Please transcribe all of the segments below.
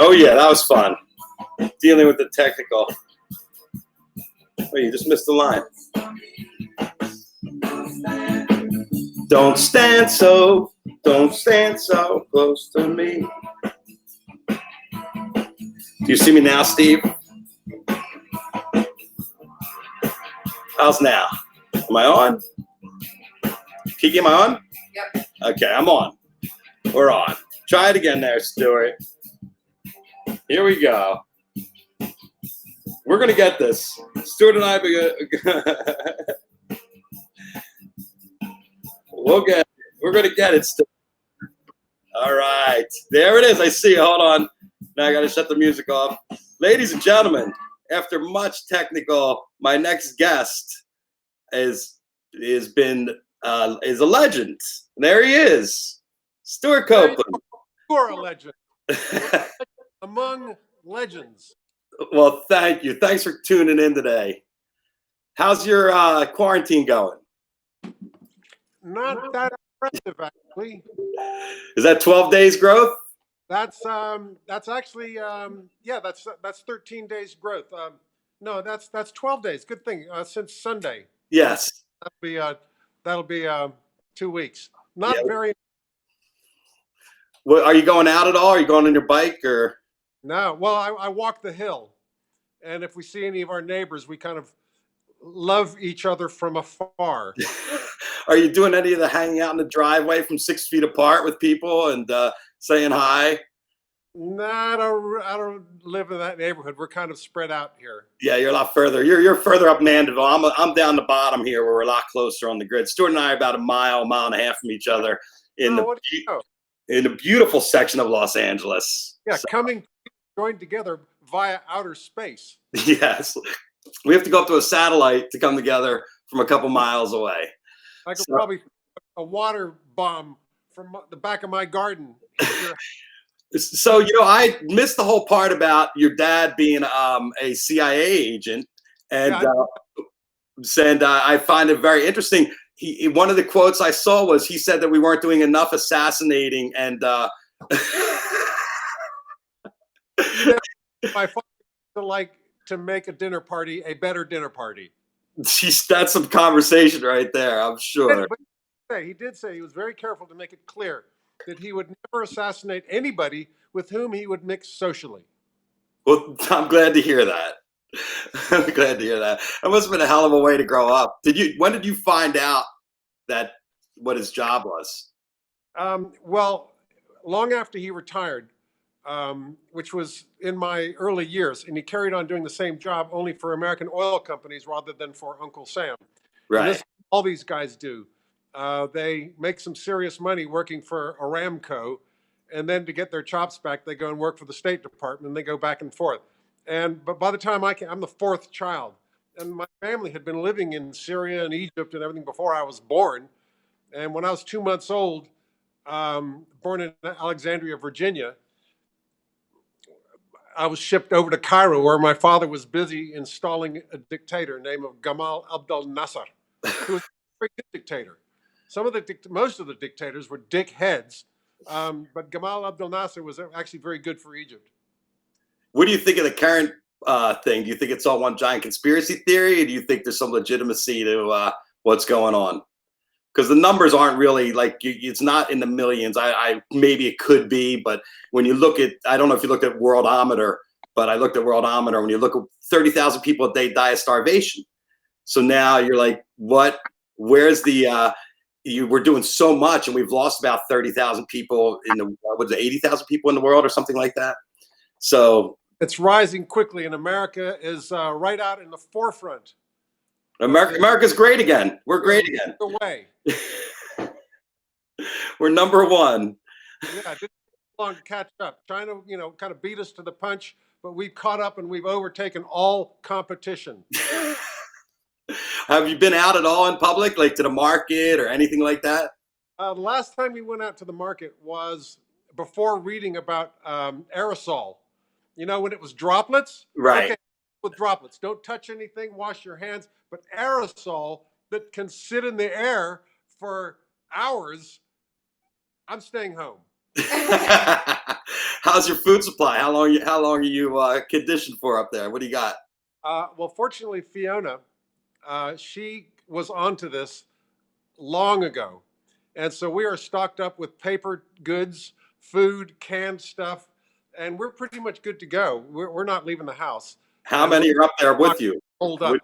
Oh yeah, that was fun. Dealing with the technical. Oh, you just missed the line. Don't stand so close to me. Do you see me now, Steve? How's now? Am I on? Kiki, am I on? Yep. Okay, I'm on. We're on. Try it again there, Stewart. Here we go. We're going to get this. Stewart and I, we're going to get it, Stewart. All right. There it is. I see. Hold on. Now I got to shut the music off. Ladies and gentlemen, after much technical, my next guest is a legend. There he is, Stewart Copeland. You are a legend. Among legends. Well, thank you. Thanks for tuning in today. How's your quarantine going? Not that impressive, actually. Is that 12 days growth? That's actually that's 13 days growth. No, that's 12 days. Good thing since Sunday. Yes. That'll be 2 weeks. Not very. Well, are you going out at all? Are you going on your bike or? No. Well, I walk the hill, and if we see any of our neighbors, we kind of love each other from afar. Are you doing any of the hanging out in the driveway from 6 feet apart with people and saying hi? No, I don't live in that neighborhood. We're kind of spread out here. Yeah, you're a lot further. You're further up Mandeville. I'm down the bottom here, where we're a lot closer on the grid. Stewart and I are about a mile and a half from each other in the beautiful section of Los Angeles. Yeah, so. Joined together via outer space. Yes, we have to go up to a satellite to come together from a couple miles away. I could probably a water bomb from the back of my garden. So, I missed the whole part about your dad being a CIA agent, and I find it very interesting. One of the quotes I saw was he said that we weren't doing enough assassinating, and my father would like to make a dinner party a better dinner party. That's some conversation right there, I'm sure. He did say he was very careful to make it clear that he would never assassinate anybody with whom he would mix socially. Well, I'm glad to hear that. I'm glad to hear that. That must have been a hell of a way to grow up. When did you find out that what his job was? Well, long after he retired, which was in my early years, and he carried on doing the same job only for American oil companies rather than for Uncle Sam. Right. This, all these guys do. They make some serious money working for Aramco, and then to get their chops back, they go and work for the State Department, and they go back and forth. But by the time I'm the fourth child, and my family had been living in Syria and Egypt and everything before I was born. And when I was 2 months old, born in Alexandria, Virginia, I was shipped over to Cairo, where my father was busy installing a dictator named Gamal Abdel Nasser, who was a very good dictator. Most of the dictators were dickheads, but Gamal Abdel Nasser was actually very good for Egypt. What do you think of the current thing? Do you think it's all one giant conspiracy theory, or do you think there's some legitimacy to what's going on? Because the numbers aren't really it's not in the millions. I maybe it could be, but when you look at, I don't know if you looked at Worldometer, but I looked at Worldometer. When you look at 30,000 people a day die of starvation, so now you're like, what? Where's the? We're doing so much, and we've lost about 30,000 people in the 80,000 people in the world, or something like that. So it's rising quickly, and America is right out in the forefront. America's great again. We're great again. Way. We're number one. Yeah, it didn't take long to catch up. China, kind of beat us to the punch, but we've caught up and we've overtaken all competition. Have you been out at all in public, like to the market or anything like that? The last time we went out to the market was before reading about aerosol. When it was droplets? Right. Okay, with droplets. Don't touch anything, wash your hands. But aerosol that can sit in the air for hours, I'm staying home. How's your food supply? How long are you conditioned for up there? What do you got? Well, fortunately, Fiona, she was onto this long ago. And so we are stocked up with paper goods, food, canned stuff, and we're pretty much good to go. We're not leaving the house. How And we're many are up there not with you? holed What, up.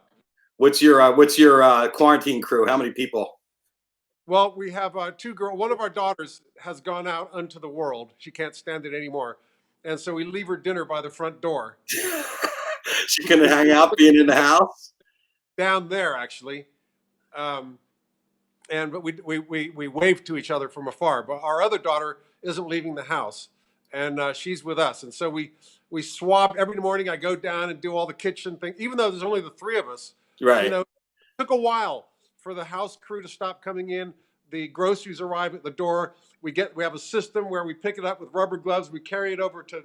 what's your quarantine crew? How many people? Well, we have two girls. One of our daughters has gone out unto the world. She can't stand it anymore. And so we leave her dinner by the front door. She can hang out being in the house. Down there, actually. Um, but we wave to each other from afar. But our other daughter isn't leaving the house, and she's with us. And so we swap every morning. I go down and do all the kitchen thing, even though there's only the three of us. You Right. know, it took a while for the house crew to stop coming in. The groceries arrive at the door. We have a system where we pick it up with rubber gloves. We carry it over to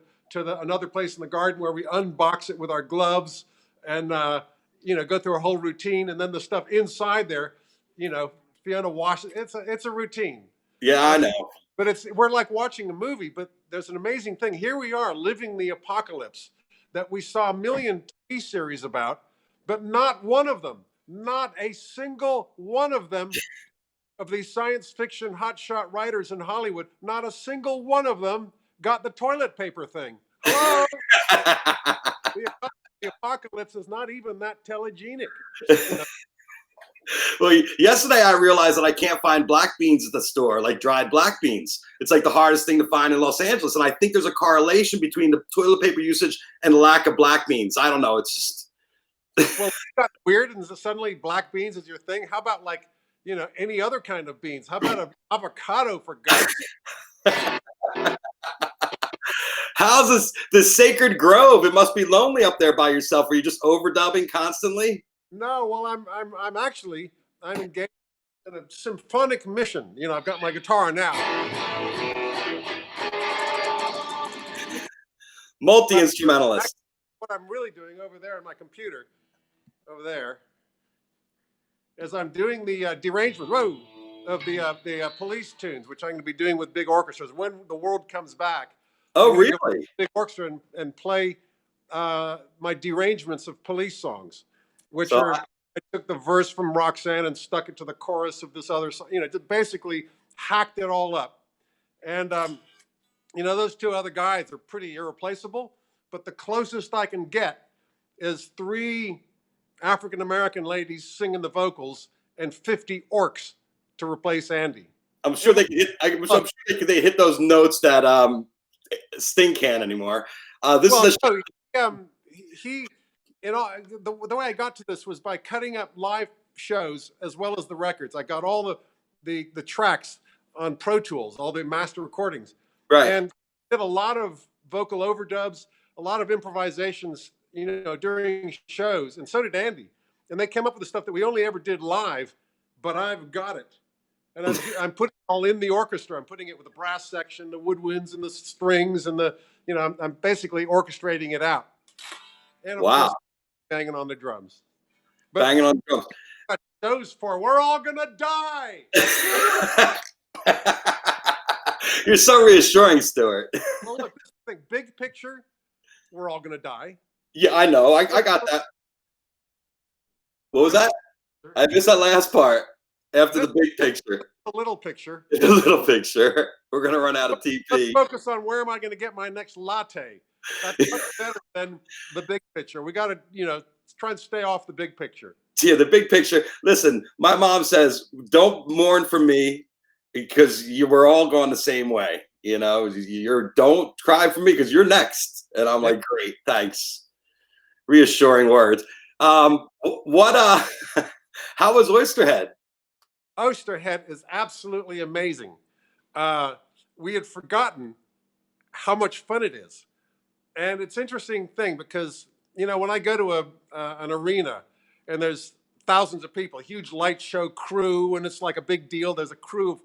another place in the garden where we unbox it with our gloves and go through a whole routine. And then the stuff inside there, you know, Fiona washes. It's a routine. Yeah, I Uh, know. but we're like watching a movie. But there's an amazing thing. Here we are living the apocalypse that we saw a million TV series about, but not one of them, not a single one of them, of these science fiction hotshot writers in Hollywood, not a single one of them got the toilet paper thing. Hello, the, the apocalypse is not even that telegenic. You know? Well, yesterday I realized that I can't find black beans at the store, like dried black beans. It's like the hardest thing to find in Los Angeles. And I think there's a correlation between the toilet paper usage and the lack of black beans. I don't know. It's just. Well, it got weird, and suddenly black beans is your thing. How about any other kind of beans? How about an avocado, for God's sake? How's this sacred grove? It must be lonely up there by yourself. Are you just overdubbing constantly? No, well, I'm engaged in a symphonic mission. I've got my guitar now. Multi-instrumentalist. What I'm really doing over there on my computer, over there, is I'm doing the derangement of the police tunes, which I'm going to be doing with big orchestras when the world comes back. Oh, I'm going to go really? big orchestra and play my derangements of police songs, which So are I took the verse from Roxanne and stuck it to the chorus of this other song. Basically hacked it all up. And those two other guys are pretty irreplaceable. But the closest I can get is three African American ladies singing the vocals and 50 orcs to replace Andy. I'm sure they could hit. I'm sure they hit those notes that Sting can't anymore. This Well, is a. no, he the way I got to this was by cutting up live shows as well as the records. I got all the tracks on Pro Tools, all the master recordings, Right. and did a lot of vocal overdubs, a lot of improvisations, during shows, and so did Andy. And they came up with the stuff that we only ever did live, but I've got it. And I'm putting it all in the orchestra. I'm putting it with the brass section, the woodwinds, and the strings, and I'm basically orchestrating it out. And of Wow. course, banging on the drums. But Banging on drums. Shows for we're all gonna die. You're so reassuring, Stewart. Well, look, this thing, big picture, we're all gonna die. Yeah, I know. I got that. What was that? I missed that last part. After the big picture. The little picture. The little picture. We're gonna run out of TP. Let's focus on where am I gonna get my next latte. That's much better than the big picture. We gotta, try and stay off the big picture. Yeah, the big picture. Listen, my mom says, don't mourn for me because you were all going the same way. Don't cry for me because you're next. And I'm like, great, thanks. Reassuring words. How was Oysterhead? Oysterhead is absolutely amazing. We had forgotten how much fun it is. And it's an interesting thing because, when I go to an arena and there's thousands of people, a huge light show crew, and it's like a big deal. There's a crew of,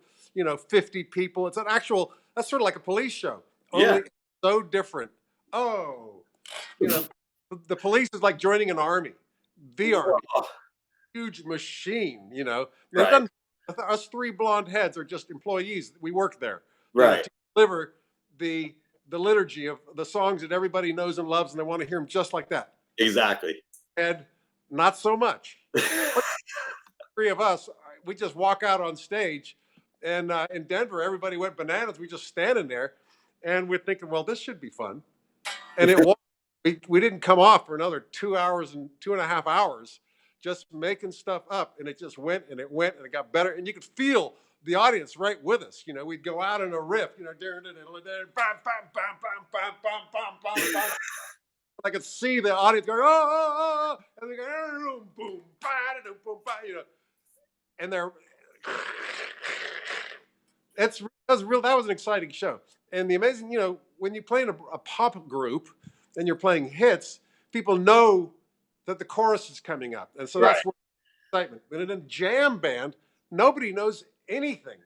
50 people. It's that's sort of like a police show, only so different. Oh, the police is like joining an army, the army, huge machine, They've done, us three blonde heads are just employees. We work there, Right. to deliver the the liturgy of the songs that everybody knows and loves, and they want to hear them just like that. Exactly. And not so much. But three of us, we just walk out on stage, and in Denver, everybody went bananas. We just standing there, and we're thinking, well, this should be fun. And it was. We didn't come off for another 2 hours and 2.5 hours, just making stuff up, and it just went and it went and it got better, and you could feel the audience right with us. We'd go out in a riff, I could see the audience going, oh, and they go, boom, boom, and they're, that was an exciting show. And the amazing, when you play in a pop group and you're playing hits, people know that the chorus is coming up, and so that's excitement. But in a jam band, nobody knows anything,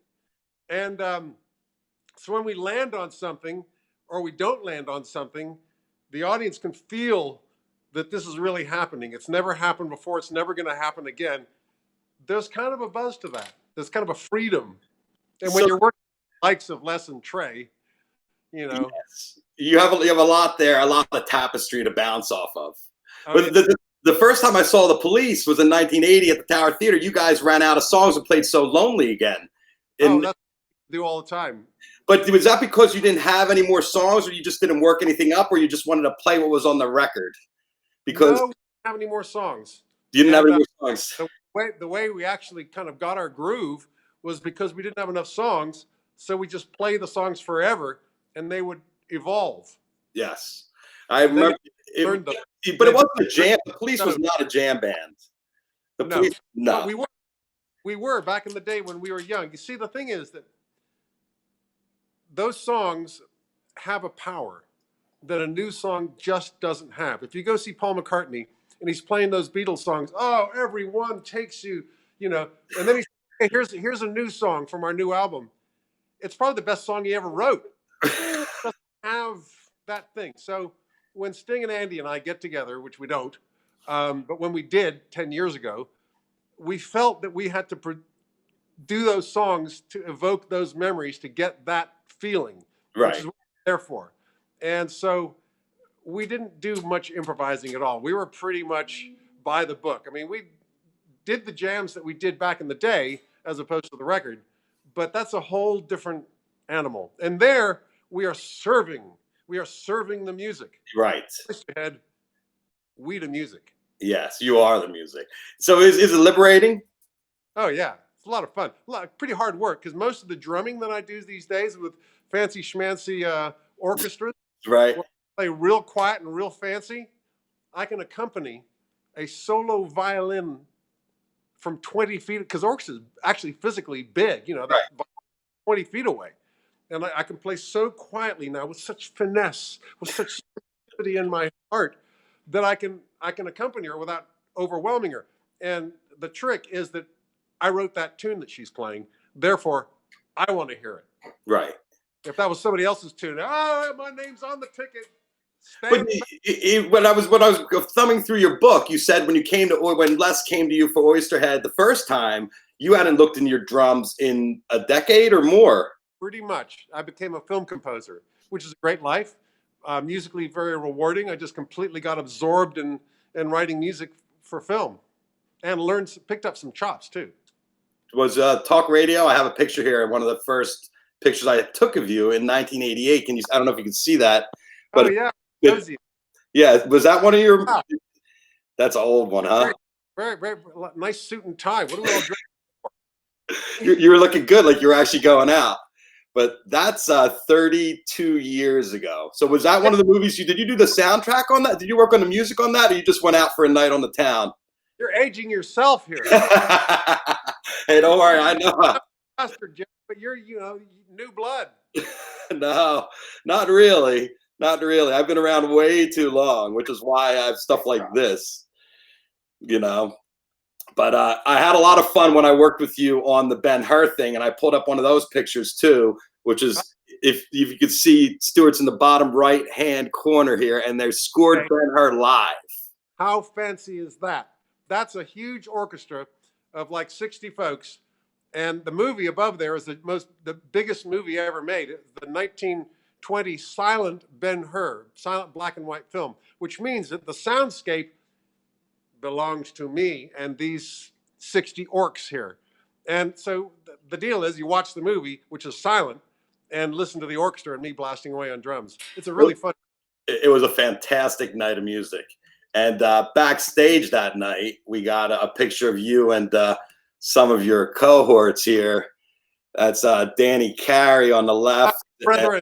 and so when we land on something or we don't land on something, the audience can feel that this is really happening. It's never happened before. It's never going to happen again. There's kind of a buzz to that. There's kind of a freedom. And when you're working with the likes of Les and Trey, yes, you have a lot there, a lot of tapestry to bounce off of. But the first time I saw the Police was in 1980 at the Tower Theater. You guys ran out of songs and played "So Lonely" again. That's what we do all the time. But was that because you didn't have any more songs, or you just didn't work anything up, or you just wanted to play what was on the record? Because no, we didn't have any more songs. You didn't have any more songs. The way we actually kind of got our groove was because we didn't have enough songs, so we just play the songs forever, and they would evolve. Yes, I remember. But it wasn't a jam. The Police was not a jam band. The Police, no. We were back in the day when we were young. You see, the thing is that those songs have a power that a new song just doesn't have. If you go see Paul McCartney and he's playing those Beatles songs, oh, everyone takes you, and then he's, hey, here's a new song from our new album. It's probably the best song he ever wrote. It doesn't have that thing. So when Sting and Andy and I get together, which we don't, but when we did 10 years ago, we felt that we had to do those songs to evoke those memories, to get that feeling, which is what we're there for. And so we didn't do much improvising at all. We were pretty much by the book. I mean, we did the jams that we did back in the day as opposed to the record, but that's a whole different animal. And there we are serving the music. Right. Oysterhead, we the music. Yes, you are the music. So is it liberating? Oh yeah, it's a lot of fun. Pretty hard work, because most of the drumming that I do these days with fancy schmancy orchestras, right, play real quiet and real fancy. I can accompany a solo violin from 20 feet, because orchestra is actually physically big, 20 feet away. And I can play so quietly now with such finesse, with such sensitivity in my heart, that I can accompany her without overwhelming her. And the trick is that I wrote that tune that she's playing. Therefore, I want to hear it. Right. If that was somebody else's tune, oh, my name's on the ticket. But when I was thumbing through your book, you said when Les came to you for Oysterhead the first time, you hadn't looked into your drums in a decade or more. Pretty much. I became a film composer, which is a great life. Musically very rewarding. I just completely got absorbed in writing music for film, and picked up some chops too. Was talk radio? I have a picture here. One of the first pictures I took of you in 1988. I don't know if you can see that. But oh yeah. Yeah, was that one of your? Wow. That's an old one, huh? Very, very, very nice suit and tie. What are we all dressed for? You were looking good, like you were actually going out. But that's 32 years ago. So was that one of the movies did you do the soundtrack on that? Did you work on the music on that, or you just went out for a night on the town? You're aging yourself here. Hey, don't worry, I know. Bastard, Jeff, but you're new blood. No, not really. Not really. I've been around way too long, which is why I have stuff like this, But I had a lot of fun when I worked with you on the Ben-Hur thing, and I pulled up one of those pictures too, which is, if you could see, Stewart's in the bottom right-hand corner here, and they scored Ben-Hur live. How fancy is that? That's a huge orchestra of like 60 folks, and the movie above there is the biggest movie ever made. The 20 silent Ben-Hur, silent black and white film, which means that the soundscape belongs to me and these 60 orcs here. And so the deal is you watch the movie, which is silent, and listen to the orchestra and me blasting away on drums. It's a really fun. It was a fantastic night of music. And backstage that night, we got a picture of you and some of your cohorts here. That's Danny Carey on the left, Brethren.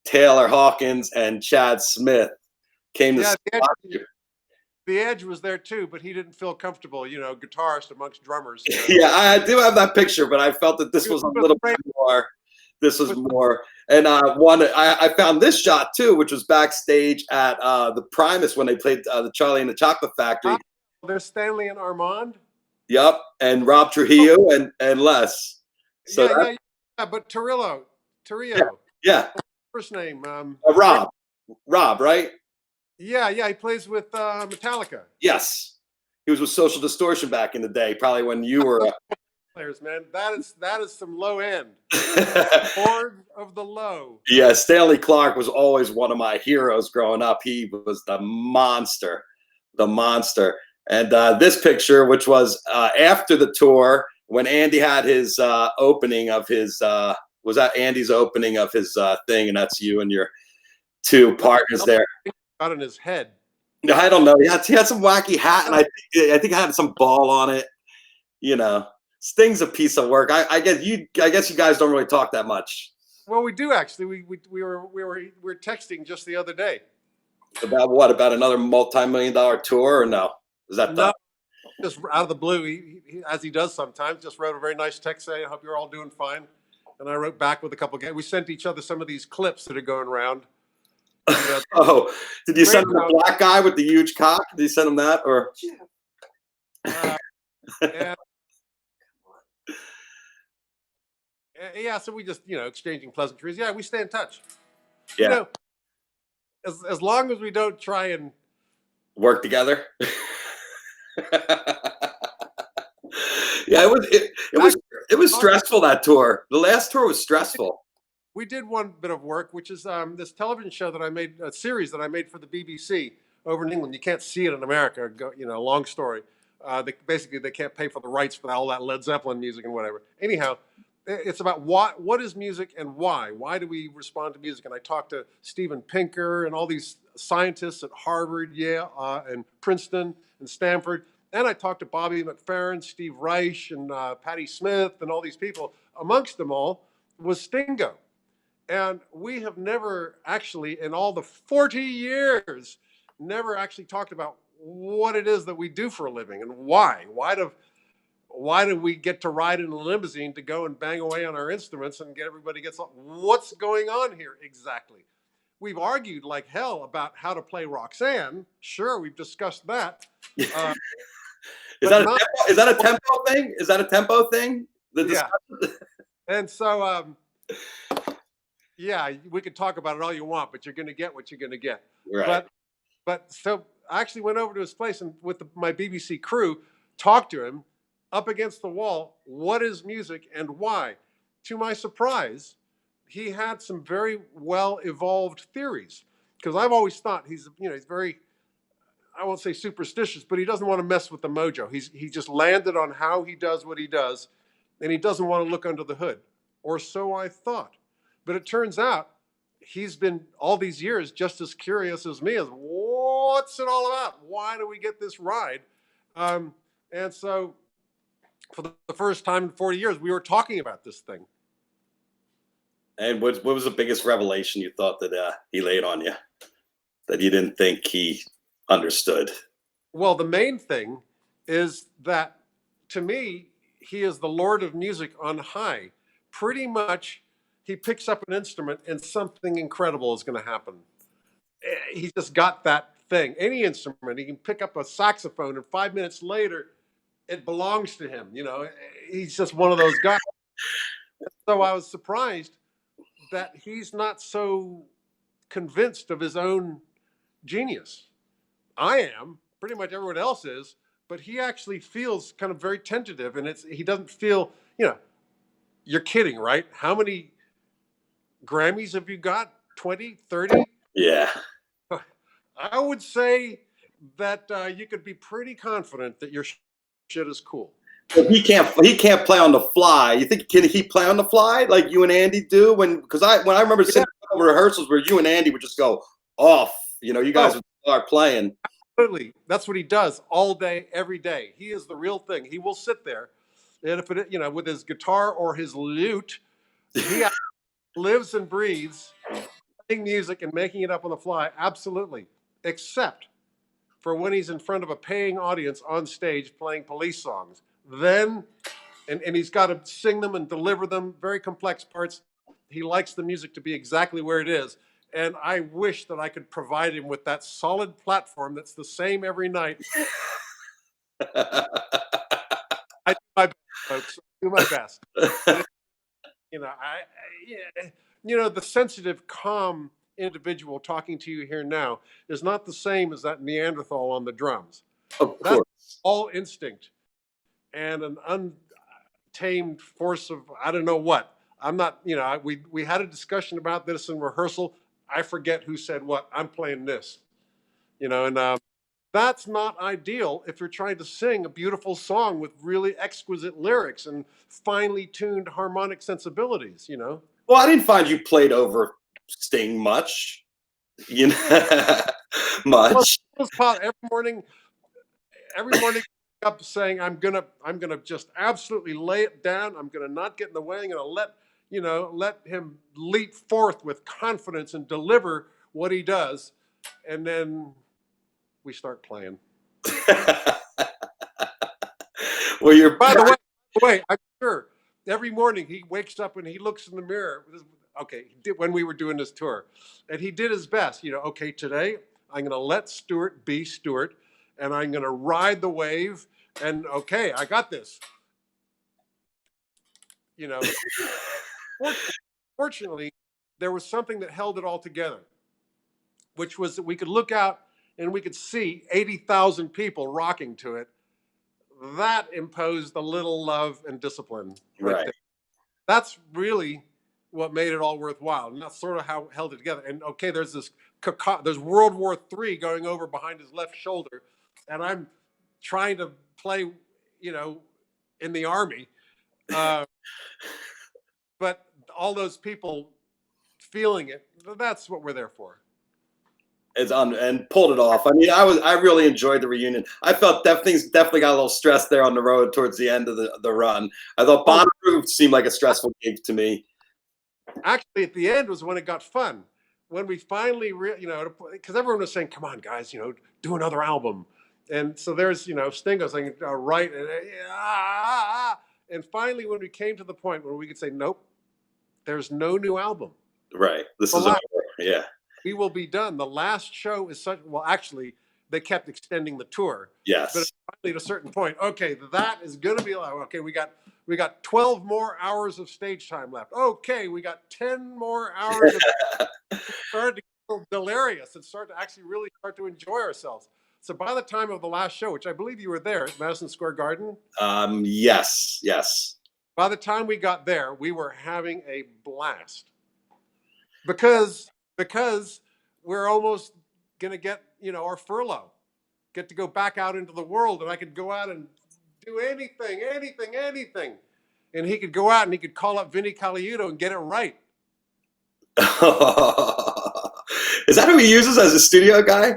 Taylor Hawkins, and Chad Smith came to watch you. The Edge was there too, but he didn't feel comfortable, guitarist amongst drummers. Yeah, I do have that picture, but I felt that this was a little bit more. This was more. And I found this shot too, which was backstage at the Primus when they played the Charlie and the Chocolate Factory. There's Stanley and Armand. Yep, and Rob Trujillo and Les. So yeah, but Torillo. Yeah. First name. Rob, right? Yeah, he plays with Metallica. Yes, he was with Social Distortion back in the day, probably when you were. Players, man, that is some low end. Lord of the low. Yeah, Stanley Clark was always one of my heroes growing up. He was the monster. And this picture, which was after the tour, when Andy had his opening of his, was that Andy's opening of his thing, and that's you and your two partners there. Got in his head. I don't know. He had some wacky hat, and I think it had some ball on it. Sting's a piece of work. I guess you guys don't really talk that much. Well, we do actually. We were texting just the other day. About what? About another multi-million-dollar tour, or no? Is that no? Just out of the blue, he as he does sometimes, just wrote a very nice text saying, "I hope you're all doing fine." And I wrote back with a couple of guys. We sent each other some of these clips that are going around. Oh, did you send him the black guy with the huge cock? Did you send him that, or? Yeah, so we just exchanging pleasantries. Yeah, we stay in touch. Yeah. As long as we don't try and work together. Yeah, it was stressful, that tour. The last tour was stressful. We did one bit of work, which is this television show that I made, a series that I made for the BBC over in England. You can't see it in America. Long story. They can't pay for the rights for all that Led Zeppelin music and whatever. Anyhow, it's about what is music and why. Why do we respond to music? And I talked to Steven Pinker and all these scientists at Harvard, Yale, and Princeton and Stanford. And I talked to Bobby McFerrin, Steve Reich, and Patti Smith, and all these people. Amongst them all was Stingo. And we have never actually, in all the 40 years, never actually talked about what it is that we do for a living and why. Why do we get to ride in a limousine to go and bang away on our instruments and get everybody gets what's going on here exactly? We've argued like hell about how to play Roxanne. Sure, we've discussed that. Is that a tempo thing? Is that a tempo thing? Yeah. And so, yeah, we could talk about it all you want, but you're going to get what you're going to get. Right. But so I actually went over to his place and with my BBC crew, talked to him up against the wall. What is music and why? To my surprise, he had some very well evolved theories, because I've always thought he's very, I won't say superstitious, but he doesn't want to mess with the mojo. He just landed on how he does what he does, and he doesn't want to look under the hood, or so I thought. But it turns out he's been all these years just as curious as me as what's it all about? Why do we get this ride? And so for the first time in 40 years, we were talking about this thing. And what was the biggest revelation you thought that he laid on you that you didn't think he understood? Well, the main thing is that, to me, he is the Lord of music on high. Pretty much, he picks up an instrument and something incredible is going to happen. He's just got that thing. Any instrument, he can pick up a saxophone, and 5 minutes later, it belongs to him. He's just one of those guys. So I was surprised that he's not so convinced of his own genius. I am. Pretty much everyone else is. But he actually feels kind of very tentative, and he doesn't feel, you're kidding, right? How many Grammys have you got? 20, 30? Yeah. I would say that you could be pretty confident that your shit is cool. But he can't play on the fly. You think can he play on the fly like you and Andy do? Because when I remember Yeah, sitting in rehearsals where you and Andy would just go off. You guys oh, would start playing. absolutely. That's what he does all day, every day. He is the real thing. He will sit there, and if it, with his guitar or his lute, he lives and breathes playing music and making it up on the fly. Absolutely, except for when he's in front of a paying audience on stage playing Police songs. Then, and he's got to sing them and deliver them, very complex parts. He likes the music to be exactly where it is. And I wish that I could provide him with that solid platform that's the same every night. I do my best, folks. I do my best. But, the sensitive, calm individual talking to you here now is not the same as that Neanderthal on the drums. Of That's course. all instinct and an untamed force of I don't know what. I'm not, we had a discussion about this in rehearsal. I forget who said what. I'm playing this, and that's not ideal if you're trying to sing a beautiful song with really exquisite lyrics and finely tuned harmonic sensibilities. Well, I didn't find you played over Sting much. Well, Much. every morning up saying I'm gonna just absolutely lay it down. I'm gonna not get in the way. I'm gonna let him leap forth with confidence and deliver what he does, and then we start playing. Well, you're By the way, I'm sure every morning he wakes up and he looks in the mirror. Okay, he did when we were doing this tour, and he did his best. Okay, today I'm going to let Stewart be Stewart, and I'm going to ride the wave. And okay, I got this. You know, fortunately, there was something that held it all together, which was that we could look out and we could see 80,000 people rocking to it. That imposed a little love and discipline right right. there. That's really what made it all worthwhile, and that's sort of how it held it together. And okay, there's World War III going over behind his left shoulder, and I'm trying to play, in the army, uh, but all those people feeling it. That's what we're there for. And pulled it off. I mean, I really enjoyed the reunion. I felt that things definitely got a little stressed there on the road towards the end of the run. I thought Oh, Bonnaroo seemed like a stressful gig to me. actually, at the end was when it got fun. When we finally, because everyone was saying, "Come on, guys, do another album." And so there's, Stingo saying, "Right," and finally, when we came to the point where we could say, "Nope, there's no new album. Right. This The is last, over. Yeah. we will be done." The last show is such. Well, actually, they kept extending the tour, but Yes. finally, at a certain point, okay, that is going to be like, okay, we got 12 more hours of stage time left. Okay, we got 10 more hours of started to get a little delirious and start to actually really start to enjoy ourselves. So by the time of the last show, which I believe you were there at Madison Square Garden, Yes. Yes. by the time we got there, we were having a blast because we're almost gonna get our furlough, get to go back out into the world, and I could go out and do anything, anything, anything, and he could go out and he could call up Vinnie Colaiuto and get it right. Is that who he uses as a studio guy?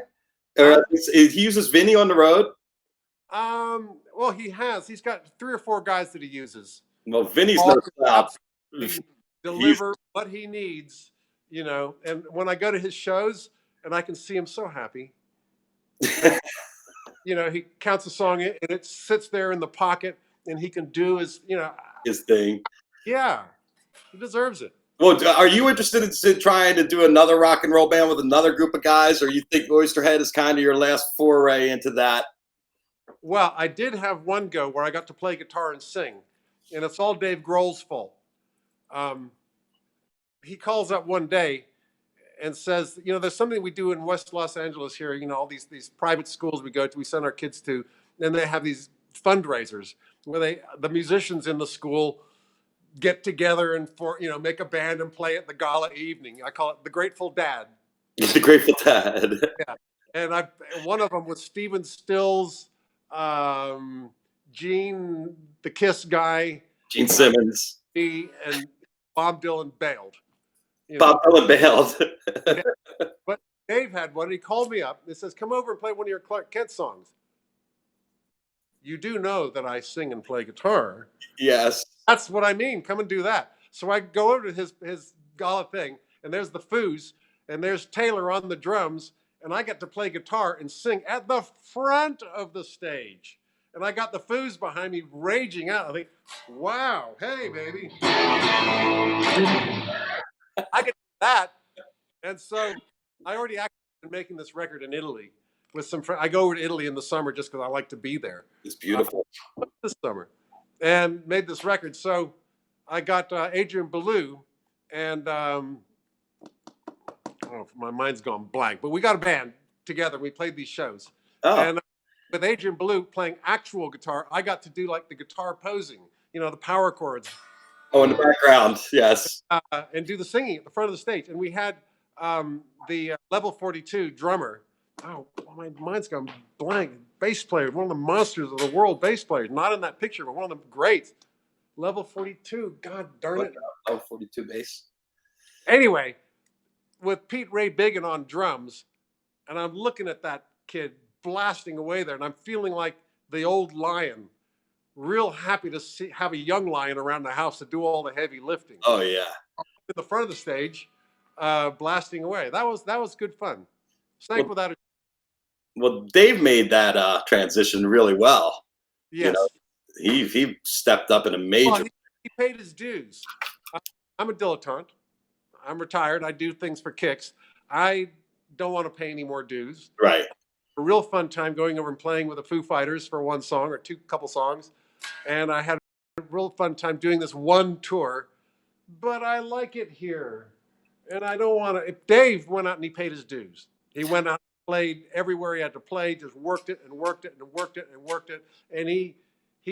Huh? Or he uses Vinny on the road? Well, he's got 3 or 4 guys that he uses. Well, Vinny's no Paul can slouch. absolutely He's deliver what he needs, And when I go to his shows and I can see him so happy, and he counts a song and it sits there in the pocket, and he can do his thing. yeah, he deserves it. Well, are you interested in trying to do another rock and roll band with another group of guys, or you think Oysterhead is kind of your last foray into that? Well, I did have one go where I got to play guitar and sing, and it's all Dave Grohl's fault. Um, he calls up one day and says, there's something we do in West Los Angeles here. All these private schools we go to, we send our kids to, and they have these fundraisers where the musicians in the school get together and make a band and play at the gala evening. I call it the Grateful Dad. The Grateful Dead. Yeah, and one of them was Stephen Stills, Gene, the Kiss guy, Gene Simmons. me, and Bob Dylan bailed. Bob Dylan bailed. Yeah. But Dave had one. He called me up. He says, "Come over and play one of your Clark Kent songs." You do know that I sing and play guitar. Yes. That's what I mean. Come and do that. So I go over to his gala thing, and there's the Foos, and there's Taylor on the drums, and I get to play guitar and sing at the front of the stage. And I got the Foos behind me raging out. I think, wow, hey, baby. I could do that. And so I already actually been making this record in Italy with some friends. I go over to Italy in the summer just because I like to be there. It's beautiful. This summer. And made this record. So I got Adrian Belew and oh, my mind's gone blank, but we got a band together. We played these shows. Oh. And with Adrian Belew playing actual guitar, I got to do like the guitar posing, the power chords. Oh, in the background, yes. And do the singing at the front of the stage. And we had the Level 42 drummer. Oh, my mind's gone blank. Bass player, one of the monsters of the world bass players. Not in that picture, but one of the greats. Level 42, God darn it. Level 42 bass. Anyway, with Pete Ray Biggin on drums, and I'm looking at that kid blasting away there, and I'm feeling like the old lion, real happy to have a young lion around the house to do all the heavy lifting. Oh, yeah. In the front of the stage, blasting away. That was good fun. Sank without a... Well, Dave made that transition really well. Yes. He stepped up in a major... Well, he paid his dues. I'm a dilettante. I'm retired. I do things for kicks. I don't want to pay any more dues. Right. A real fun time going over and playing with the Foo Fighters for one song or couple songs. And I had a real fun time doing this one tour, but I like it here. And I don't want to... If Dave went out and he paid his dues. He went out and played everywhere he had to play, just worked it and worked it and worked it and worked it. And he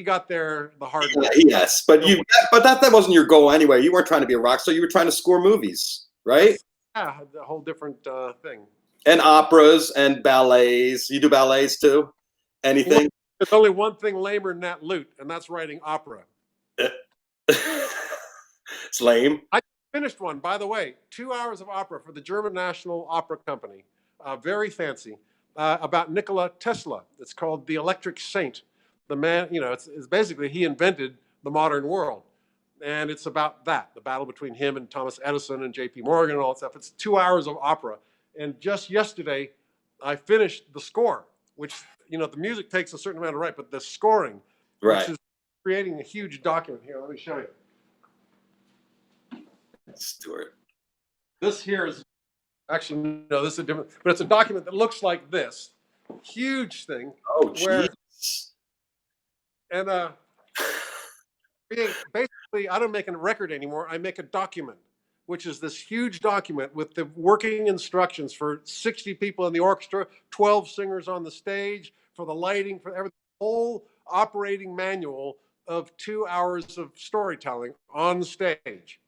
got there the hard way. Yes, but that wasn't your goal anyway. You weren't trying to be a rock star. You were trying to score movies, right? Yeah, a whole different thing. And operas and ballets. You do ballets too? Anything? Well, there's only one thing lamer than that loot, and that's writing opera. It's lame. I finished one, by the way, 2 hours of opera for the German National Opera Company. Very fancy. About Nikola Tesla. It's called The Electric Saint. The man, it's basically he invented the modern world. And it's about that, the battle between him and Thomas Edison and J.P. Morgan and all that stuff. It's 2 hours of opera. And just yesterday, I finished the score, which, the music takes a certain amount of but the scoring, which is creating a huge document here. Let me show you. Stewart. This here is, actually, no, this is a different, but it's a document that looks like this. Huge thing. Oh, jeez. And basically, I don't make a record anymore. I make a document, which is this huge document with the working instructions for 60 people in the orchestra, 12 singers on the stage, for the lighting, for everything, whole operating manual of 2 hours of storytelling on stage.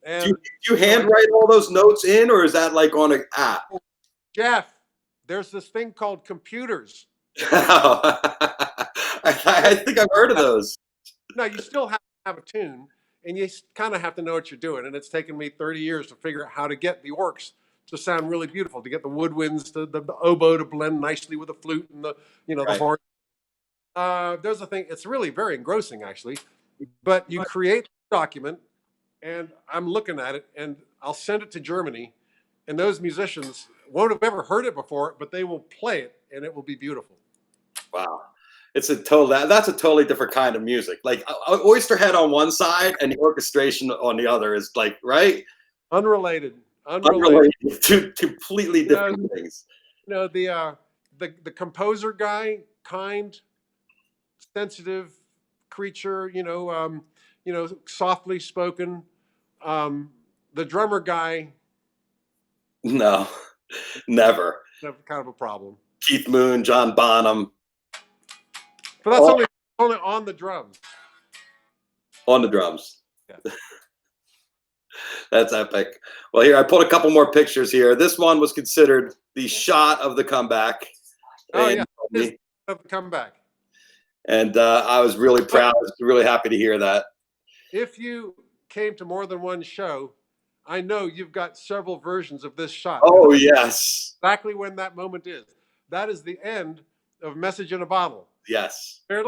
And do you handwrite all those notes in, or is that like on an app? Jeff, there's this thing called computers. I think I've heard of those. No, you still have to have a tune, and you kind of have to know what you're doing. And it's taken me 30 years to figure out how to get the orcs to sound really beautiful, to get the woodwinds, the oboe to blend nicely with the flute and the horn. There's a thing. It's really very engrossing, actually. But you create the document, and I'm looking at it, and I'll send it to Germany, and those musicians won't have ever heard it before, but they will play it, and it will be beautiful. Wow. That's a totally different kind of music. Like Oysterhead on one side and the orchestration on the other is like, right? Unrelated. Two completely different things. The composer guy, kind, sensitive creature, softly spoken. The drummer guy. No, never. Kind of a problem. Keith Moon, John Bonham. But that's only on the drums. On the drums. Yeah. That's epic. Well, here I pulled a couple more pictures here. This one was considered the shot of the comeback. Oh And, yeah, it is a comeback. I was really But proud. I was really happy to hear that. if you came to more than one show, I know you've got several versions of this shot, and Oh yes, exactly when that moment is. That is the end of Message in a Bottle. yes. And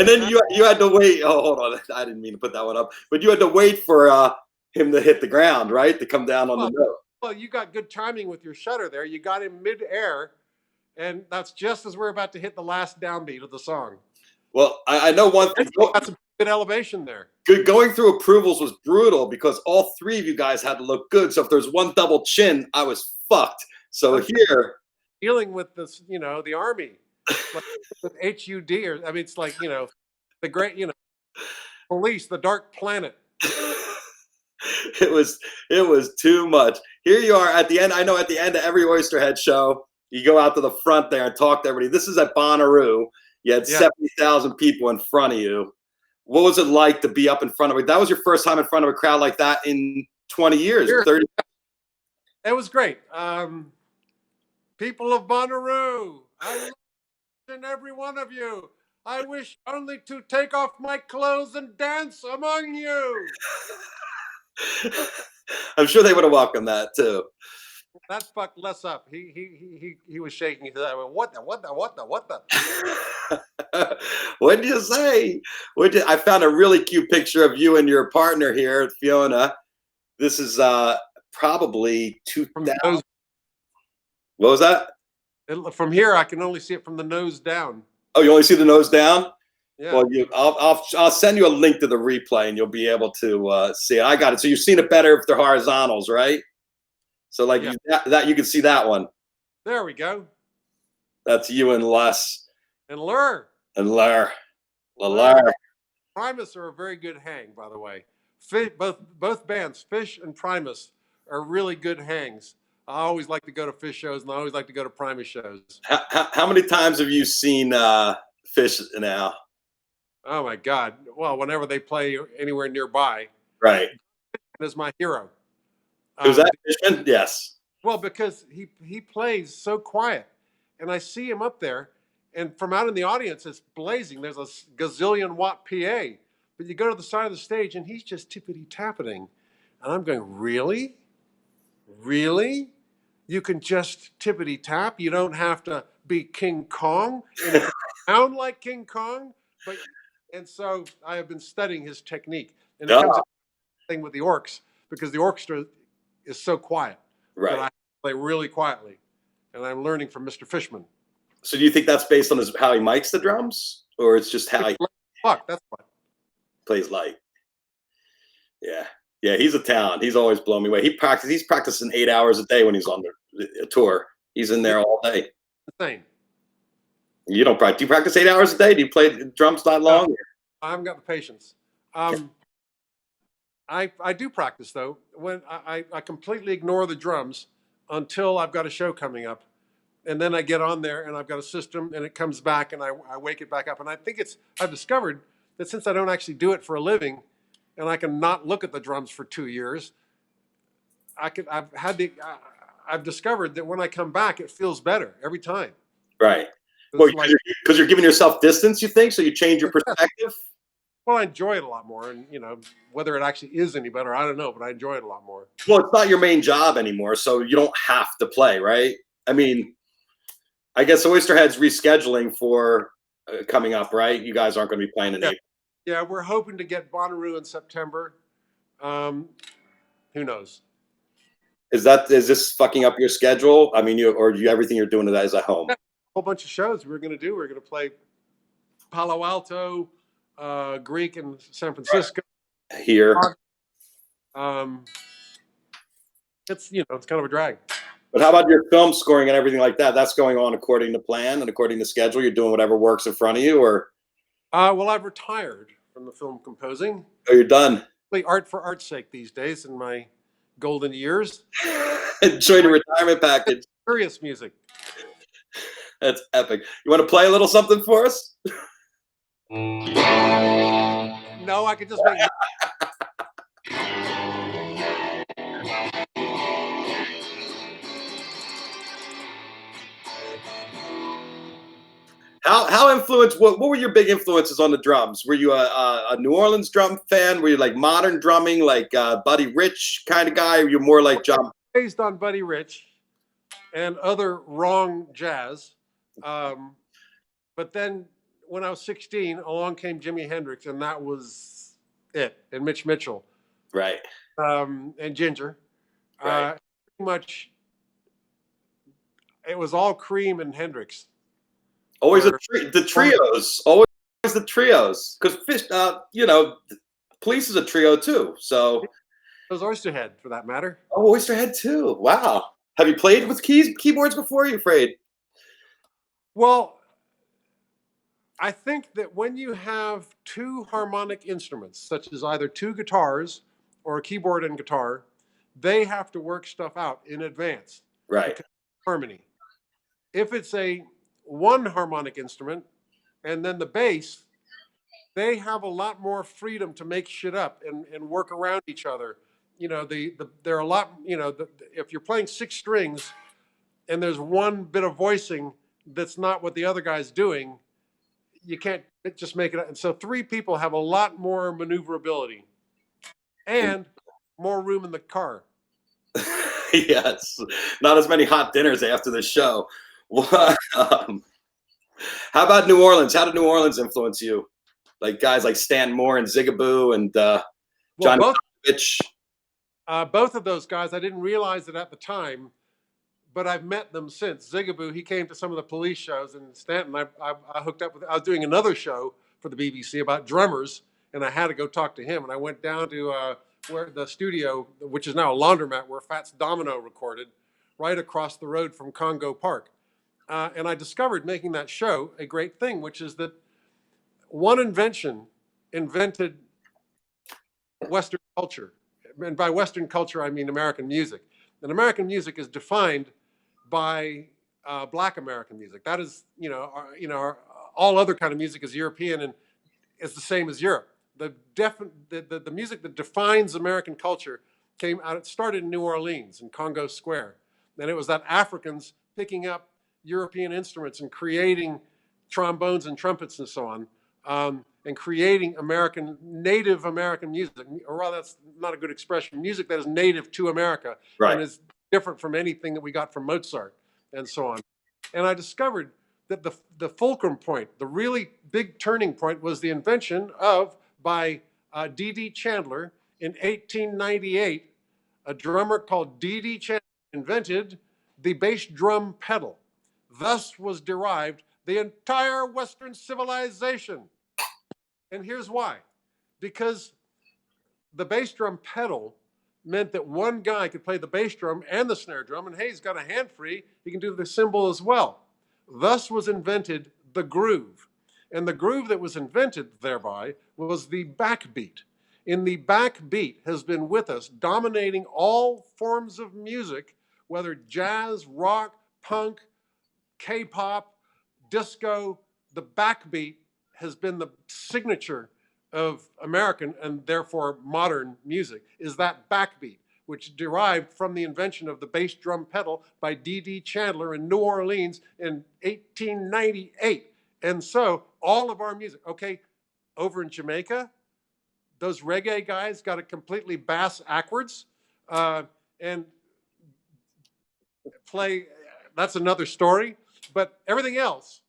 then you had to wait. Oh, hold on. I didn't mean to put that one up, but you had to wait for him to hit the ground, right? To come down on the Well, note. well, you got good timing with your shutter there. You got him mid-air, and that's just as we're about to hit the last downbeat of the song. Well, I know one thing. You got some good elevation there. Going through approvals was brutal because all three of you guys had to look good. So if there's one double chin, I was fucked. So here, Dealing with this, the army, like with HUD, or I mean, it's like the great, police, the dark planet. it was too much. Here you are at the end. I know at the end of every Oysterhead show, you go out to the front there and talk to everybody. This is at Bonnaroo. You had 70,000 people in front of you. What was it like to be up in front of it? That was your first time in front of a crowd like that in 20 years, 30. It was great. People of Bonnaroo, I love each and every one of you. I wish only to take off my clothes and dance among you. I'm sure they would have welcomed that too. That fucked Les up. He was shaking his head. I went, what the? What did you say? I found a really cute picture of you and your partner here, Fiona. This is probably 2000. What was that? From here, I can only see it from the nose down. Oh, you only see the nose down? Yeah. Well, I'll send you a link to the replay, and you'll be able to see it. I got it. So you've seen it better if they're horizontals, right? So like that you can see that one. There we go. That's you and Les. And Lur. And Lur. Primus are a very good hang, by the way. Both bands, Fish and Primus, are really good hangs. I always like to go to Fish shows, and I always like to go to Primus shows. How many times have you seen Fish now? Oh my God! Well, whenever they play anywhere nearby, right, is my hero. Who's that? Fishman? Yes. Well, because he plays so quiet, and I see him up there, and from out in the audience, it's blazing. There's a gazillion watt PA, but you go to the side of the stage, and he's just tippity tapping, and I'm going, really, really? You can just tippity tap. You don't have to be King Kong and sound like King Kong, but. And so I have been studying his technique, and it comes thing with the orcs because the orchestra is so quiet. Right. But I play really quietly, and I'm learning from Mr. Fishman. So do you think that's based on how he mics the drums, or it's just how he that's what plays light? Yeah, he's a talent. He's always blown me away. He's practicing 8 hours a day when he's on the tour. He's in there all day. Insane. You don't practice. Do you practice 8 hours a day? Do you play drums that long? I haven't got the patience. I do practice though. When I completely ignore the drums until I've got a show coming up, and then I get on there and I've got a system and it comes back and I wake it back up. And I think I've discovered that since I don't actually do it for a living, and I can not look at the drums for 2 years, I've discovered that when I come back, it feels better every time. Right. Well, because you're giving yourself distance, you think, so you change your perspective. Well, I enjoy it a lot more, and whether it actually is any better, I don't know, but I enjoy it a lot more. Well, it's not your main job anymore, so you don't have to play, right? I mean, I guess Oysterhead's rescheduling for coming up, right? You guys aren't going to be playing in April. Yeah, we're hoping to get Bonnaroo in September. Who knows? Is this fucking up your schedule? I mean, everything you're doing is at home? A whole bunch of shows we're going to do. We're going to play Palo Alto, Greek in San Francisco. Right. Here. It's it's kind of a drag. But how about your film scoring and everything like that? That's going on according to plan and according to schedule. You're doing whatever works in front of you, or? Well, I've retired from the film composing. Oh, you're done. Play art for art's sake these days in my golden years. Enjoy the retirement package. Serious music. That's epic. You want to play a little something for us? No, I could just make. How influenced? What were your big influences on the drums? Were you a New Orleans drum fan? Were you like modern drumming, like Buddy Rich kind of guy? Or you more like John? Based on Buddy Rich and other wrong jazz. Um, but then when I was 16, along came Jimi Hendrix, and that was it. And Mitch Mitchell Right, and Ginger. right. Pretty much, it was all Cream and Hendrix. Always Were the trios. Always the trios. Because Police is a trio too. So it was Oysterhead, for that matter. Oysterhead too. Wow. Have you played with keyboards before? Are you afraid? Well, I think that when you have two harmonic instruments, such as either two guitars or a keyboard and guitar, they have to work stuff out in advance Right. because of harmony. If it's a one harmonic instrument and then the bass, they have a lot more freedom to make shit up and work around each other. They're a lot, if you're playing six strings and there's one bit of voicing that's not what the other guy's doing, you can't just make it. And so three people have a lot more maneuverability and more room in the car. Yes. Not as many hot dinners after the show. How about New Orleans? How did New Orleans influence you? Like guys like Stan Moore and Zigaboo and Well, Johnny Kravitz. both of those guys, I didn't realize it at the time, but I've met them since. Zigaboo, he came to some of the Police shows, and Stanton, I hooked up with. I was doing another show for the BBC about drummers, and I had to go talk to him. And I went down to where the studio, which is now a laundromat, where Fats Domino recorded, right across the road from Congo Park. And I discovered making that show a great thing, which is that one invention invented Western culture. And by Western culture, I mean American music. And American music is defined by Black American music. That is, all other kind of music is European and is the same as Europe. The music that defines American culture came out. It started in New Orleans in Congo Square, and it was that Africans picking up European instruments and creating trombones and trumpets and so on, and creating Native American music, or rather, that's not a good expression. Music that is native to America and is different from anything that we got from Mozart and so on. And I discovered that the fulcrum point, the really big turning point, was the invention by D.D. Chandler in 1898. A drummer called D.D. Chandler invented the bass drum pedal. Thus was derived the entire Western civilization. And here's why. Because the bass drum pedal meant that one guy could play the bass drum and the snare drum, and hey, he's got a hand free, he can do the cymbal as well. Thus was invented the groove. And the groove that was invented thereby was the backbeat. And the backbeat has been with us, dominating all forms of music, whether jazz, rock, punk, K-pop, disco. The backbeat has been the signature of American and therefore modern music, is that backbeat, which derived from the invention of the bass drum pedal by D.D. Chandler in New Orleans in 1898. And so all of our music, okay, over in Jamaica, those reggae guys got it completely bass backwards and play, that's another story, but everything else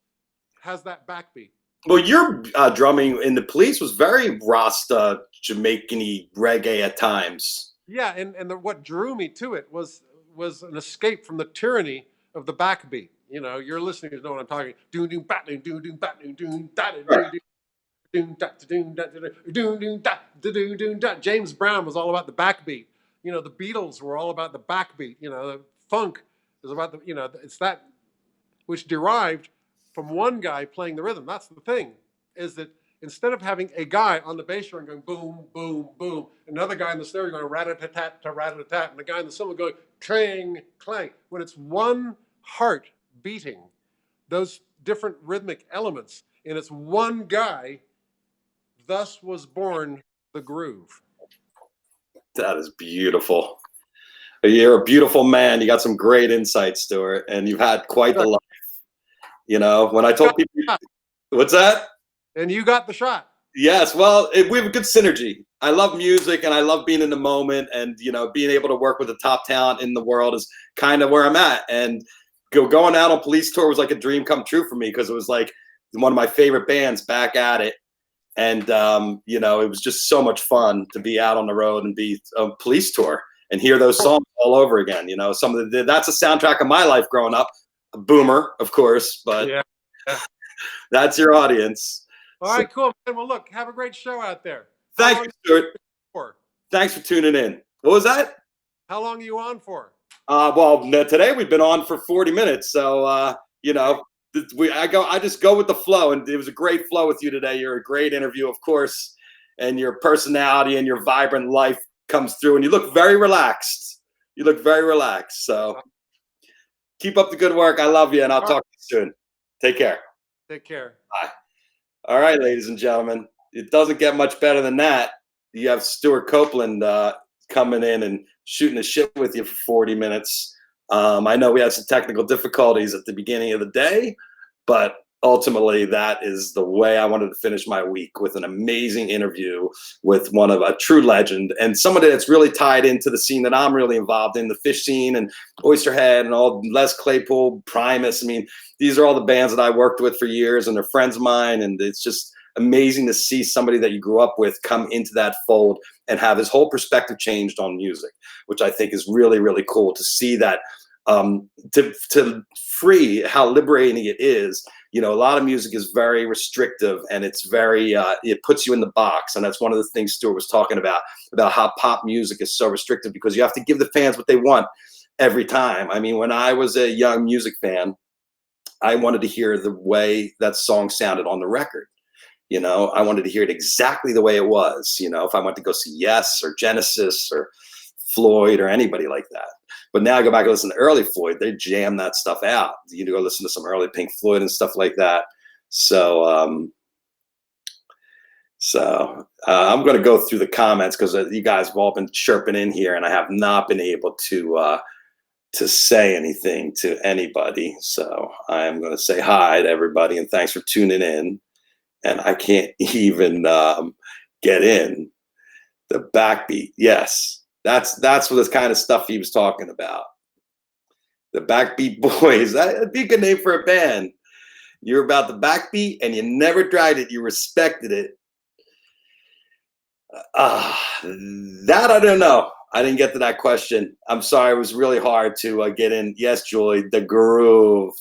has that backbeat. Well, your drumming in the Police was very Rasta, Jamaican-y reggae at times. Yeah, and what drew me to it was an escape from the tyranny of the backbeat. You know, your listeners know what I'm talking. Doom doom bat doom doom doom bat doom doom da doom doom doom da. James Brown was all about the backbeat. You know, the Beatles were all about the backbeat. You know, the funk is about the, it's that which derived from one guy playing the rhythm. That's the thing, is that instead of having a guy on the bass drum going boom, boom, boom, another guy on the snare going rat-a-tat-tat to rat-a-tat, and the guy on the cymbal going clang, clang. When it's one heart beating, those different rhythmic elements, and it's one guy. Thus was born the groove. That is beautiful. You're a beautiful man. You got some great insights, Stuart, and you've had quite the life. You know, when I told people, what's that? And you got the shot. Yes, well, we have a good synergy. I love music and I love being in the moment, and you know, being able to work with the top talent in the world is kind of where I'm at. And going out on Police tour was like a dream come true for me, because it was like one of my favorite bands back at it. And you know, it was just so much fun to be out on the road and be a Police tour and hear those songs all over again. You know, that's a soundtrack of my life growing up. A boomer, of course, but Yeah. that's your audience. All right, cool. Well, look, have a great show out there. Thank you, Stuart. Thanks for tuning in. What was that? How long are you on for? Well, today we've been on for 40 minutes. So, you know, I just go with the flow, and it was a great flow with you today. You're a great interview, of course, and your personality and your vibrant life comes through, and you look very relaxed. You look very relaxed. So keep up the good work. I love you, and I'll talk to you soon. Take care. Take care. Bye. All right, ladies and gentlemen, it doesn't get much better than that. You have Stewart Copeland coming in and shooting the shit with you for 40 minutes. I know we had some technical difficulties at the beginning of the day, but ultimately that is the way I wanted to finish my week, with an amazing interview with one of a true legend and somebody that's really tied into the scene that I'm really involved in, the Fish scene and Oysterhead and all, Les Claypool, Primus. I mean, these are all the bands that I worked with for years, and they're friends of mine, and it's just amazing to see somebody that you grew up with come into that fold and have his whole perspective changed on music, which I think is really, really cool to see that, to free how liberating it is. You know, a lot of music is very restrictive, and it's very, it puts you in the box. And that's one of the things Stuart was talking about how pop music is so restrictive, because you have to give the fans what they want every time. I mean, when I was a young music fan, I wanted to hear the way that song sounded on the record. You know, I wanted to hear it exactly the way it was. You know, if I went to go see Yes or Genesis or Floyd or anybody like that. But now I go back and listen to early Floyd. They jam that stuff out. You go listen to some early Pink Floyd and stuff like that. So, I'm going to go through the comments, because you guys have all been chirping in here, and I have not been able to say anything to anybody. So I am going to say hi to everybody, and thanks for tuning in. And I can't even get in the backbeat. Yes, that's what this kind of stuff he was talking about. The Backbeat Boys. That'd be a good name for a band. You're about the backbeat, and you never tried it. You respected it. That I don't know. I didn't get to that question. I'm sorry. It was really hard to get in. Yes, Julie, the groove.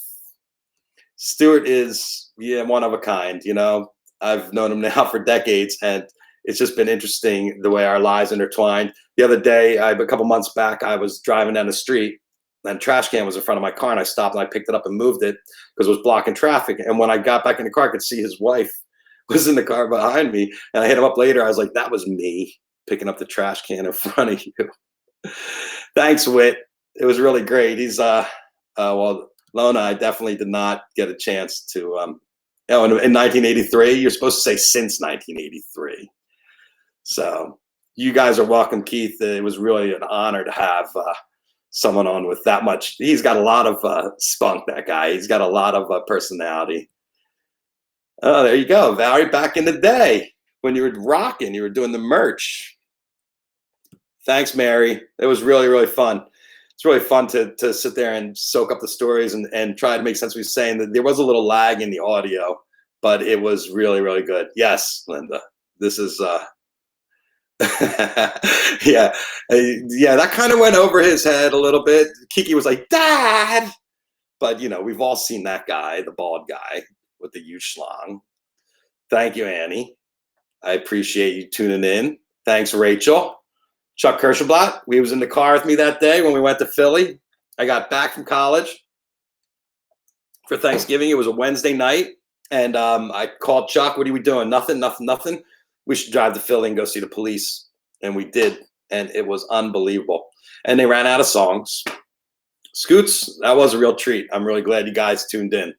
Stewart is, yeah, one of a kind. You know, I've known him now for decades, and it's just been interesting the way our lives intertwined. The other day, a couple months back, I was driving down the street, and a trash can was in front of my car, and I stopped and I picked it up and moved it because it was blocking traffic. And when I got back in the car, I could see his wife was in the car behind me, and I hit him up later. I was like, that was me picking up the trash can in front of you. Thanks, Whit. It was really great. He's well, Lona, I definitely did not get a chance to in 1983. You're supposed to say since 1983. So you guys are welcome, Keith. It was really an honor to have someone on with that much. He's got a lot of spunk, that guy. He's got a lot of personality. Oh, there you go, Valerie. Back in the day when you were rocking, you were doing the merch. Thanks, Mary. It was really, really fun. It's really fun to sit there and soak up the stories and try to make sense of what he's saying. That there was a little lag in the audio, but it was really, really good. Yes, Linda. This is yeah. Yeah, that kind of went over his head a little bit. Kiki was like, Dad! But you know, we've all seen that guy, the bald guy with the huge schlong. Thank you, Annie. I appreciate you tuning in. Thanks, Rachel. Chuck Kirschenblatt, he was in the car with me that day when we went to Philly. I got back from college for Thanksgiving. It was a Wednesday night, and I called Chuck. What are we doing? Nothing. We should drive to Philly and go see the Police. And we did, and it was unbelievable. And they ran out of songs. Scoots, that was a real treat. I'm really glad you guys tuned in.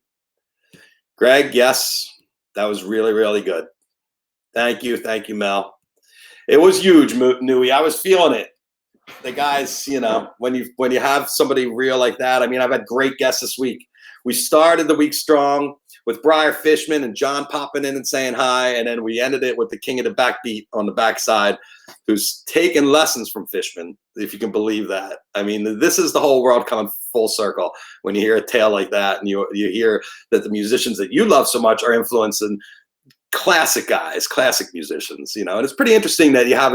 Greg, yes, that was really, really good. Thank you, Mel. It was huge, Nui. I was feeling it. The guys, when you have somebody real like that. I mean, I've had great guests this week. We started the week strong with Briar Fishman and John popping in and saying hi, and then we ended it with the king of the backbeat on the backside, who's taken lessons from Fishman, if you can believe that. I mean, this is the whole world coming full circle when you hear a tale like that, and you hear that the musicians that you love so much are influencing classic guys, classic musicians. And it's pretty interesting that you have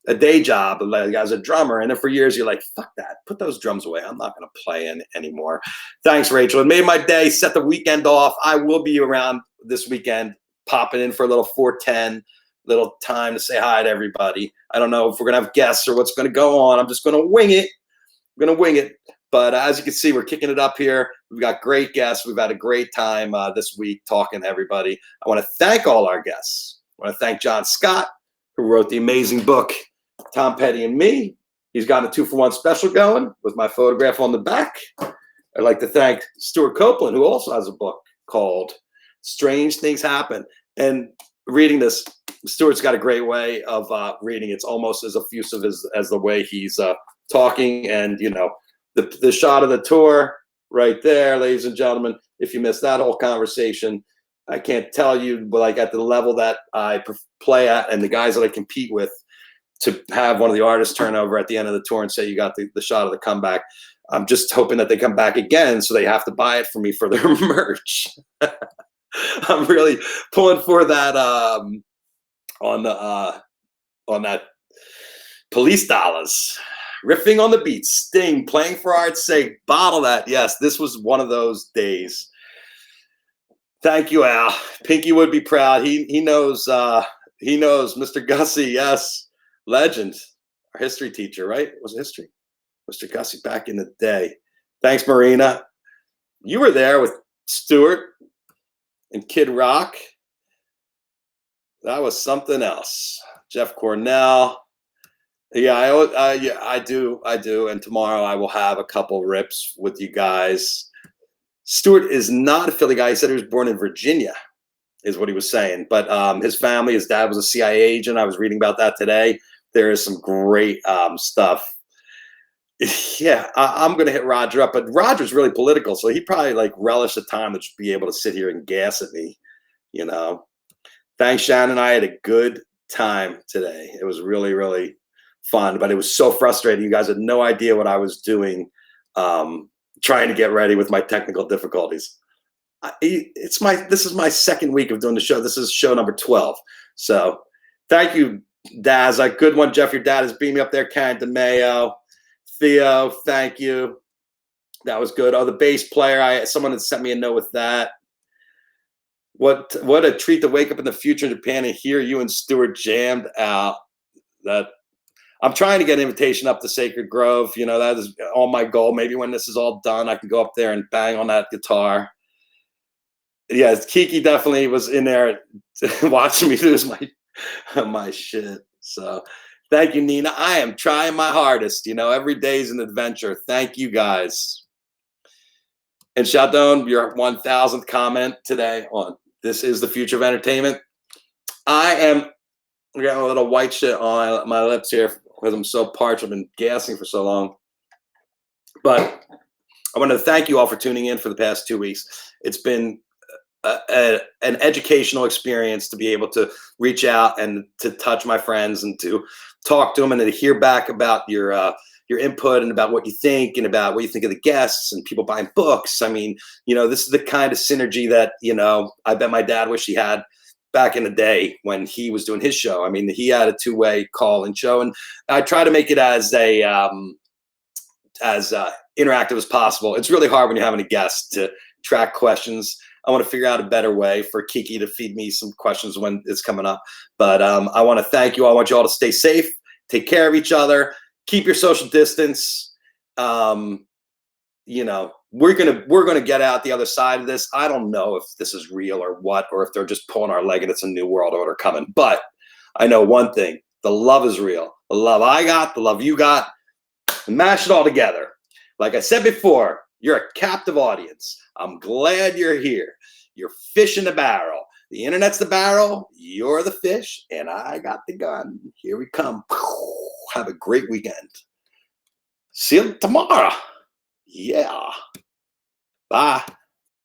a day job like as a drummer, and then for years you're like, fuck that, put those drums away, I'm not going to play anymore. Thanks, Rachel. It made my day. Set the weekend off. I will be around this weekend, popping in for a little 410, little time to say hi to everybody. I don't know if we're gonna have guests or what's going to go on. I'm just going to wing it. But as you can see, we're kicking it up here. We've got great guests. We've had a great time this week talking to everybody. I want to thank all our guests. I want to thank John Scott, who wrote the amazing book Tom Petty and Me. He's got a 2-for-1 special going with my photograph on the back. I'd like to thank Stewart Copeland, who also has a book called Strange Things Happen. And reading this, Stewart's got a great way of reading. It's almost as effusive as the way he's talking. And, the shot of the tour right there, ladies and gentlemen, if you missed that whole conversation, I can't tell you, but like at the level that I play at and the guys that I compete with, to have one of the artists turn over at the end of the tour and say you got the shot of the comeback. I'm just hoping that they come back again so they have to buy it for me for their merch. I'm really pulling for that on that Police dollars. Riffing on the beat, Sting, playing for art's sake, bottle that. Yes, this was one of those days. Thank you, Al. Pinky would be proud. He knows Mr. Gussie, yes. Legend, our history teacher, right? It was history. Mr. Gussie back in the day. Thanks, Marina. You were there with Stewart and Kid Rock. That was something else. Jeff Cornell. Yeah, I do. And tomorrow I will have a couple rips with you guys. Stewart is not a Philly guy. He said he was born in Virginia, is what he was saying. But his family, his dad was a CIA agent. I was reading about that today. There is some great stuff. Yeah, I'm going to hit Roger up, but Roger's really political, so he probably like relish the time to be able to sit here and gas at me, Thanks, Shannon. I had a good time today. It was really, really fun, but it was so frustrating. You guys had no idea what I was doing, trying to get ready with my technical difficulties. This is my second week of doing the show. This is show number 12. So thank you, Daz. A good one, Jeff. Your dad is beaming up there. Karen DeMayo, Theo, thank you. That was good. Oh, the bass player. Someone had sent me a note with that. What a treat to wake up in the future in Japan and hear you and Stewart jammed out. That I'm trying to get an invitation up to Sacred Grove. That is all my goal. Maybe when this is all done, I can go up there and bang on that guitar. Yes, Kiki definitely was in there watching me lose my shit. So thank you, Nina. I am trying my hardest. Every day is an adventure. Thank you, guys. And Shadon, your 1000th comment today on This is the Future of Entertainment. I got a little white shit on my lips here because I'm so parched. I've been gassing for so long. But I want to thank you all for tuning in for the past 2 weeks. It's been an educational experience to be able to reach out and to touch my friends and to talk to them and to hear back about your input and about what you think and about what you think of the guests and people buying books. I mean, this is the kind of synergy that, I bet my dad wish he had back in the day when he was doing his show. I mean, he had a 2-way call and show, and I try to make it as interactive as possible. It's really hard when you're having a guest to track questions. I want to figure out a better way for Kiki to feed me some questions when it's coming up. But I want to thank you all. I want you all to stay safe, take care of each other, keep your social distance. We're gonna get out the other side of this. I don't know if this is real or what, or if they're just pulling our leg and it's a new world order coming. But I know one thing: the love is real. The love I got, the love you got. Mash it all together. Like I said before, you're a captive audience. I'm glad you're here. You're fish in the barrel. The internet's the barrel. You're the fish, and I got the gun. Here we come. Have a great weekend. See you tomorrow. Yeah. Bye.